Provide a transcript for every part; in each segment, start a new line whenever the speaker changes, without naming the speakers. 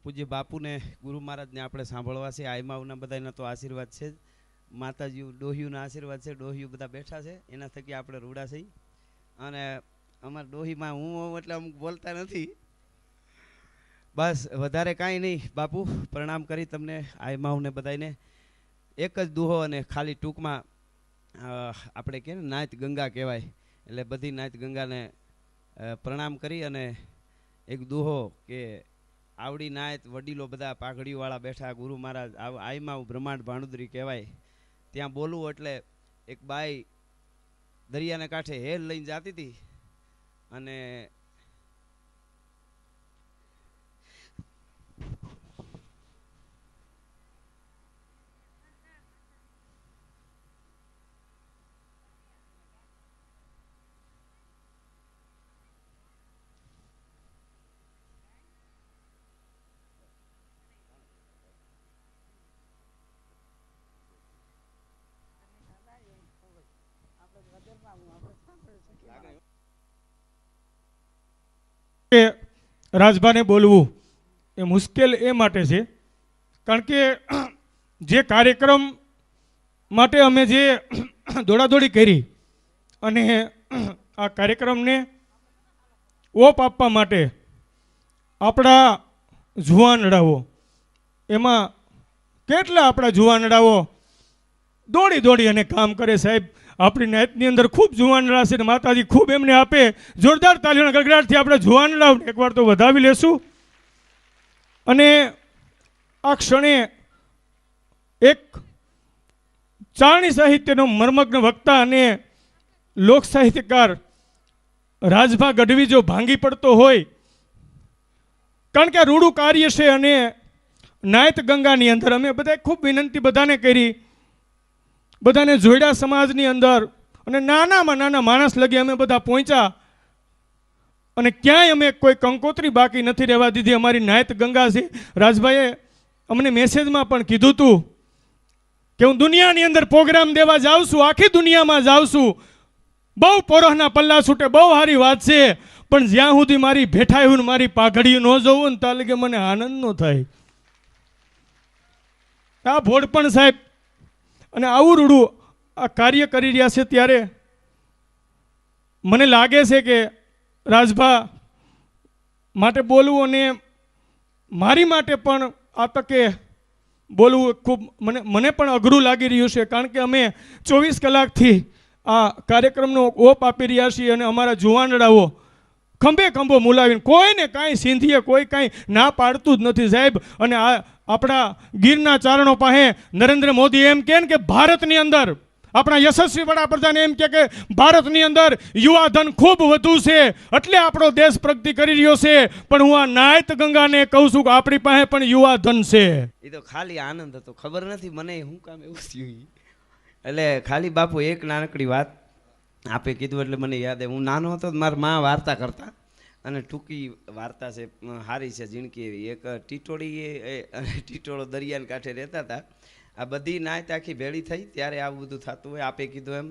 પૂજ્ય બાપુને ગુરુ મહારાજને આપણે સાંભળવા છે. આઈમાઓના બધાના તો આશીર્વાદ છે જ, માતાજી ડોહીઓના આશીર્વાદ છે. ડોહીઓ બધા બેઠા છે, એના થકી આપણે રૂડા છીએ. અને અમારા ડોહીમાં હું એટલે અમુક બોલતા નથી, બસ વધારે કાંઈ નહીં. બાપુ પ્રણામ કરી તમને આઈમાઓને બધાને એક જ દુહો, અને ખાલી ટૂંકમાં આપણે કહે ને નાત ગંગા કહેવાય, એટલે બધી નાત ગંગાને પ્રણામ કરી અને એક દુહો કે આવડી નાયત વડીલો બધા પાઘડીઓવાળા બેઠા, ગુરુ મહારાજ આઈમાં બ્રહ્માંડ ભાણુદરી કહેવાય, ત્યાં બોલવું. એટલે એક બાઈ દરિયાને કાંઠે હેલ લઈને જતી હતી, અને
રાજભાને બોલવું એ મુશ્કેલ એ માટે છે કારણ કે જે કાર્યક્રમ માટે અમે જે દોડાદોડી કરી અને આ કાર્યક્રમને ઓપ આપવા માટે આપણા જુવાનડાઓ, એમાં કેટલા આપણા જુવાનડાઓ દોડી દોડી અને કામ કરે. સાહેબ, આપણી નાતની અંદર ખૂબ જુવાનડા છે, માતાજી ખૂબ એમને આપે. જોરદાર તાલીઓના ગગડાટથી આપણે જુવાનડાઓને એકવાર તો વધાવી લેશું. અને આ ક્ષણે એક ચારણી સાહિત્યનો મર્મગ્ન વક્તા અને લોક સાહિત્યકાર રાજભા ગઢવી જો ભાંગી પડતો હોય, કારણ કે આ રૂડું કાર્ય છે. અને નાયત ગંગાની અંદર અમે બધા ખૂબ વિનંતી બધાને કરી, બધાને જોડ્યા સમાજની અંદર, અને નાનામાં નાના માણસ લગી અમે બધા પહોંચ્યા. અને ક્યાંય અમે કોઈ કંકોત્રી બાકી નથી રહેવા દીધી. અમારી નાયત ગંગા છે. રાજભાઈએ અમને મેસેજમાં પણ કીધું હતું કે હું દુનિયાની અંદર પ્રોગ્રામ દેવા જાઉં છું, આખી દુનિયામાં જાઉં છું. બહુ પોરોહના પલ્લા છૂટે, બહુ સારી વાત છે, પણ જ્યાં સુધી મારી ભેઠાયું મારી પાઘડી ન જોવું ને ત્યાં લગે મને આનંદ ન થાય. આ ભોળપણ સાહેબ અને આવું રૂડું આ કાર્ય કરી રહ્યા છે, ત્યારે મને લાગે છે કે રાજભા માટે બોલવું અને મારી માટે પણ આ તકે બોલવું ખૂબ મને પણ અઘરું લાગી રહ્યું છે. કારણ કે અમે 24 કલાકથી આ કાર્યક્રમનો ઓપ આપી રહ્યા છીએ, અને અમારા જુવાનડાઓ ખંભે ખંભો મુલાવીને કોઈને કાંઈ સિંધીએ કોઈ કાંઈ ના પાડતું જ નથી સાહેબ. અને આ આપણા ગીરના ચારણો પાસે નરેન્દ્ર મોદી એમ કહે કે ભારતની અંદર, આપણા યશસ્વી વડાપ્રધાન એમ કે ભારતની અંદર યુવા ધન ખૂબ વધુ છે, એટલે આપણો દેશ પ્રગતિ કરી રહ્યો છે. પણ હું આ નાયત ગંગાને કહું છું કે આપણી પાસે પણ યુવા ધન છે.
એ તો ખાલી આનંદ હતો, ખબર નથી મને શું કામ એવું થયું. એટલે ખાલી બાપુ એક નાનકડી વાત આપે કીધું એટલે મને યાદ આવે. હું નાનો હતો મારા મા વાર્તા કરતા, અને ટૂંકી વાર્તા છે, સારી છે, ઝીણકી એવી. એક ટીટોળી અને ટીટોળો દરિયાને કાંઠે રહેતા હતા. આ બધી નાયત આખી ભેળી થઈ ત્યારે આવું બધું થતું હોય. આપે કીધું એમ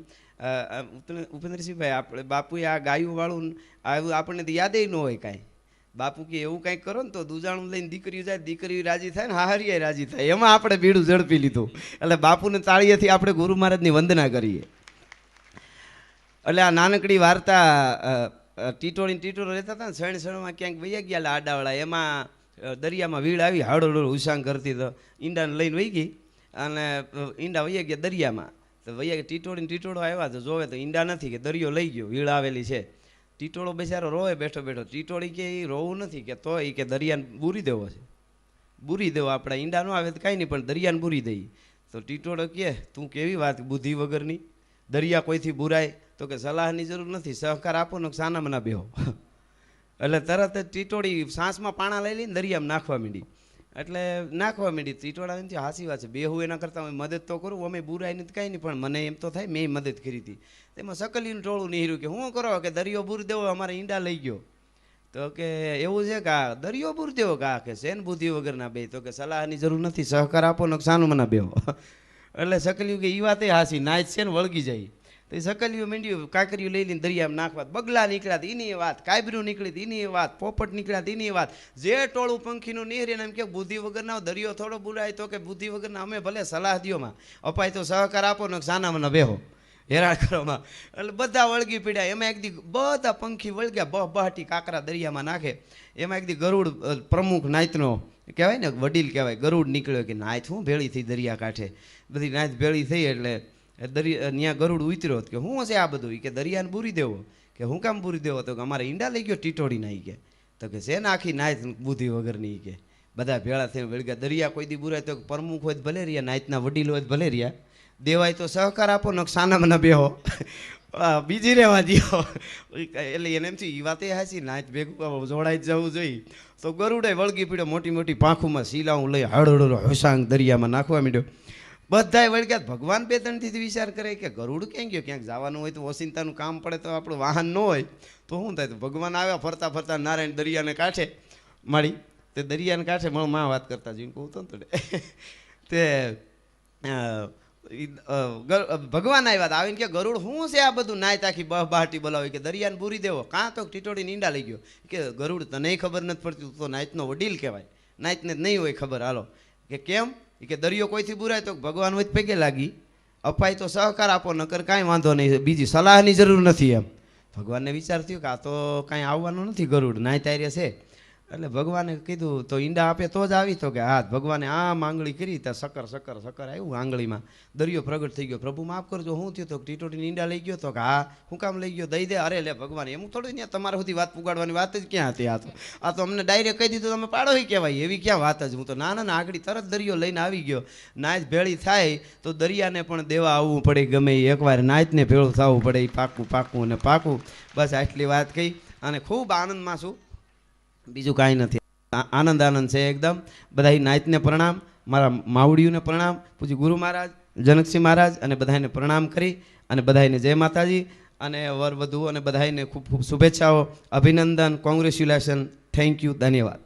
ઉપેન્દ્રસિંહભાઈ, આપણે બાપુએ આ ગાયું વાળું આવું આપણને તો યાદ ન હોય કાંઈ. બાપુ કે એવું કંઈક કરો ને તો દૂજાણું લઈને દીકરીઓ જાય, દીકરીઓ રાજી થાય ને હાહરિયા રાજી થાય. એમાં આપણે બીડું ઝડપી લીધું. એટલે બાપુને તાળીએથી આપણે ગુરુ મહારાજની વંદના કરીએ. એટલે આ નાનકડી વાર્તા, ટીટોળો રહેતા હતા ને, શણ ક્યાંક વૈયા ગયા આડાવાળા. એમાં દરિયામાં વીડ આવી, હાડોડો ઉસાંગ કરતી તો ઈંડાને લઈને વહી ગઈ, અને ઈંડા વૈયા ગયા દરિયામાં. તો વૈયા ટીટોળો આવ્યા તો જોવે તો ઈંડા નથી, કે દરિયો લઈ ગયો, વીડ આવેલી છે. ટીટોળો બેચારો રોવે બેઠો બેઠો. ટીટોળી કે એ રોવું નથી, કે તો એ કે દરિયાને બૂરી દેવો છે, બૂરી દેવો. આપણા ઈંડા ન આવે તો કાંઈ નહીં, પણ દરિયાને બૂરી દઈએ. તો ટીટોળો કહે તું કેવી વાત બુદ્ધિ વગરની, દરિયા કોઈથી બુરાય? તો કે સલાહની જરૂર નથી, સહકાર આપો ને સાનામાં ના બેહો. એટલે તરત જ ટીટોળી સાંસમાં પાણા લઈ લઈને દરિયામાં નાખવા માંડી. એટલે નાખવા માંડી. ટીટોળા નથી, હાસી વાત છે, બેહું એના કરતાં અમે મદદ તો કરું, અમે બુરાય નથી કાંઈ નહીં, પણ મને એમ તો થાય મેં મદદ કરી હતી. તેમાં સકલીનું ટોળું નીહર્યું કે શું કરો? કે દરિયો બૂરી દેવો, અમારે ઈંડા લઈ ગયો. તો કે એવું છે કે આ દરિયો બૂરી દેવો? કા કે શેન બુદ્ધિ વગરના બે? તો કે સલાહની જરૂર નથી, સહકાર આપો ને સાનું મના બેહો. એટલે સકલ્યું કે એ વાત હાસી, નાચ છે ને વળગી જાય. તો એ સકલિયું મીંડ્યું કાંકરીયું લઈ લઈને દરિયામાં નાખવા. બગલા નીકળ્યા હતા એની વાત, કાબરું નીકળી હતી એની વાત, પોપટ નીકળ્યા હતા એની વાત. જે ટોળું પંખીનું નીહરીને એમ કે બુદ્ધિ વગરના દરિયો થોડો બુરાય તો કે બુદ્ધિ વગરના અમે ભલે સલાહ દ્યોમાં અપાય તો સહકાર આપો ને સાનામાં બેહો હેરાન કરવામાં. એટલે બધા વળગી પીડ્યા. એમાં એક દી બધા પંખી વળગ્યા, બહાટી કાંકરા દરિયામાં નાખે. એમાં એક દી ગરુડ પ્રમુખ નાયતનો કહેવાય ને વડીલ કહેવાય, ગરુડ નીકળ્યો કે નાયત હું ભેળી થઈ દરિયા કાંઠે. બધી નાયત ભેળી થઈ એટલે ત્યાં ગરુડ ઉતર્યો કે શું હશે આ બધું? કે દરિયાને બૂરી દેવો. કે હું કામ બૂરી દેવો? તો કે અમારે ઈંડા લઈ ગયો ટીટોડી નાઈ કે. તો કે છે ને આખી નાયત બુદ્ધિ વગરની કે. બધા ભેળા થઈને વળગ્યા. દરિયા કોઈ દી બુરાય તો પ્રમુખ હોય ભલે રહ્યા, નાયતના વડીલ હોય ભલે રહ્યા, દેવાય તો સહકાર આપો ને સાનામાં ન બેહો, બીજી રહેવા દો. એટલે એને એમ થયું એ વાત એ હાચી, નાચ ભેગું જોડાઈ જવું જોઈએ. તો ગરુડે વળગી પીડ્યો, મોટી મોટી પાંખોમાં શીલાવું લઈ હળહળો હોસાંગ દરિયામાં નાખવા માંડ્યો. બધાય વળગ્યા. ભગવાન બે ત્રણથી વિચાર કરે કે ગરુડ ક્યાં ગયો? ક્યાંક જવાનું હોય તો ઓસિંતાનું કામ પડે તો આપણું વાહન ન હોય તો શું થાય? તો ભગવાન આવ્યા ફરતા ફરતા નારાયણ દરિયાને કાંઠે મારી. તે દરિયાને કાંઠે માં વાત કરતા જોઈને કહું તો તે ભગવાન આવ્યા હતા. આવીને કે ગરુડ શું છે આ બધું નાય તાખી બહાટી બોલાવી કે દરિયાને બૂરી દેવો? કાં તો ટીટોડીને ઈંડા લઈ ગયો. કે ગરુડ તને ખબર નથી પડતી, તો નાયતનો વડીલ કહેવાય, નાયતને જ નહીં હોય ખબર. હાલો કે કેમ? કે દરિયો કોઈથી બુરાય તો ભગવાન હોય પગે લાગી અપાય તો સહકાર આપો, નકર કાંઈ વાંધો નહીં, બીજી સલાહની જરૂર નથી. એમ ભગવાનને વિચાર થયો કે આ તો કાંઈ આવવાનું નથી ગરુડ, નાય તાર્ય છે. એટલે ભગવાને કીધું તો ઈંડા આપે તો જ આવી. તો કે હા. ભગવાને આમ આંગળી કરી ત્યાં સકર સકર સકર આવ્યું આંગળીમાં, દરિયો પ્રગટ થઈ ગયો. પ્રભુ માફ કરજો, શું થયું? તો ટીટોડીને ઈંડા લઈ ગયો. તો કે હા. શું કામ લઈ ગયો? દઈ દે. અરે લે ભગવાન, એમ થોડું ત્યાં તમારા સુધી વાત પુગાડવાની વાત જ ક્યાં હતી? આ તો અમને ડાયરેક્ટ કહી દીધું તમે પાડો કહેવાય, એવી ક્યાં વાત જ. હું તો ના આગળ તરત દરિયો લઈને આવી ગયો. નાયત ભેળી થાય તો દરિયાને પણ દેવા આવવું પડે, ગમે એકવાર નાયતને ભેળું થવું પડે. એ પાકું પાકું અને પાકું. બસ આટલી વાત કહી અને ખૂબ આનંદમાં છું, બીજું કાંઈ નથી. આનંદ છે એકદમ. બધા નાયતને પ્રણામ, મારા માવડીઓને પ્રણામ, પૂજ્ય ગુરુ મહારાજ, જનકસિંહ મહારાજ અને બધાને પ્રણામ કરી અને બધાને જય માતાજી અને વર વધુ અને બધાને ખૂબ ખૂબ શુભેચ્છાઓ, અભિનંદન, કોંગ્રેચ્યુલેશન, થેન્ક યુ, ધન્યવાદ.